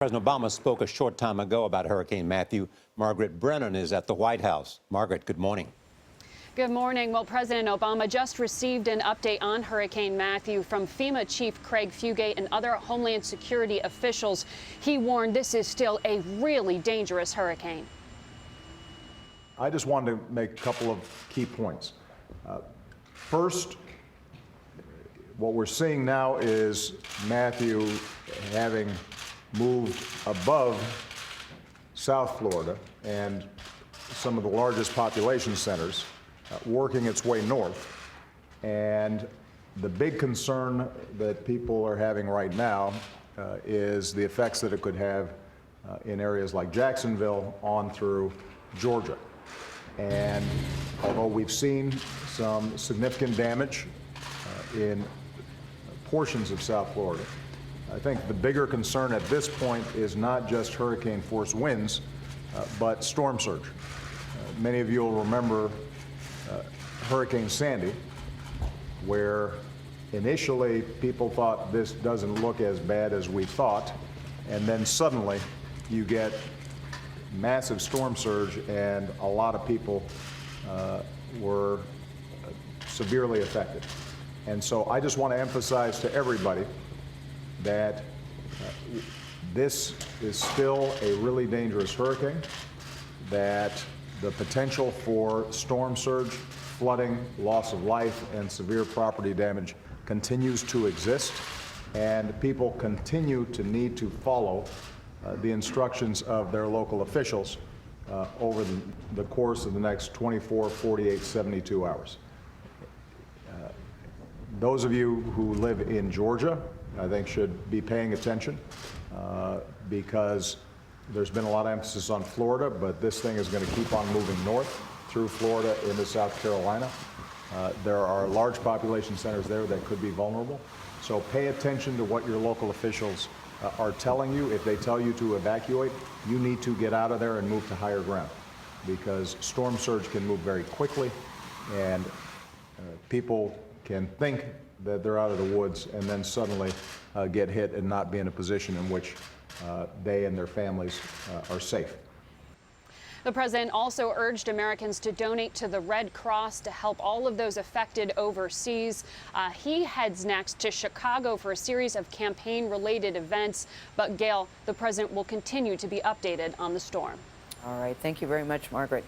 President Obama spoke a short time ago about Hurricane Matthew. Margaret Brennan is at the White House. Margaret, good morning. Good morning. Well, President Obama just received an update on Hurricane Matthew from FEMA Chief Craig Fugate and other Homeland Security officials. He warned this is still a really dangerous hurricane. I just wanted to make a couple of key points. First, what we're seeing now is Matthew having moved above South Florida and some of the largest population centers, working its way north. And the big concern that people are having right now is the effects that it could have in areas like Jacksonville on through Georgia. And although we've seen some significant damage in portions of South Florida, I think the bigger concern at this point is not just hurricane force winds, but storm surge. Many of you will remember Hurricane Sandy, where initially people thought this doesn't look as bad as we thought, and then suddenly you get massive storm surge and a lot of people were severely affected. And so I just want to emphasize to everybody that this is still a really dangerous hurricane, that the potential for storm surge, flooding, loss of life, and severe property damage continues to exist, and people continue to need to follow the instructions of their local officials over the course of the next 24, 48, 72 hours. Those of you who live in Georgia, I think, should be paying attention because there's been a lot of emphasis on Florida, but this thing is going to keep on moving north through Florida into South Carolina. There are large population centers there that could be vulnerable. So pay attention to what your local officials are telling you. If they tell you to evacuate, you need to get out of there and move to higher ground, because storm surge can move very quickly, and people can think that they're out of the woods and then suddenly get hit and not be in a position in which they and their families are safe. The president also urged Americans to donate to the Red Cross to help all of those affected overseas. He heads next to Chicago for a series of campaign-related events. But, Gail, the president will continue to be updated on the storm. All right. Thank you very much, Margaret.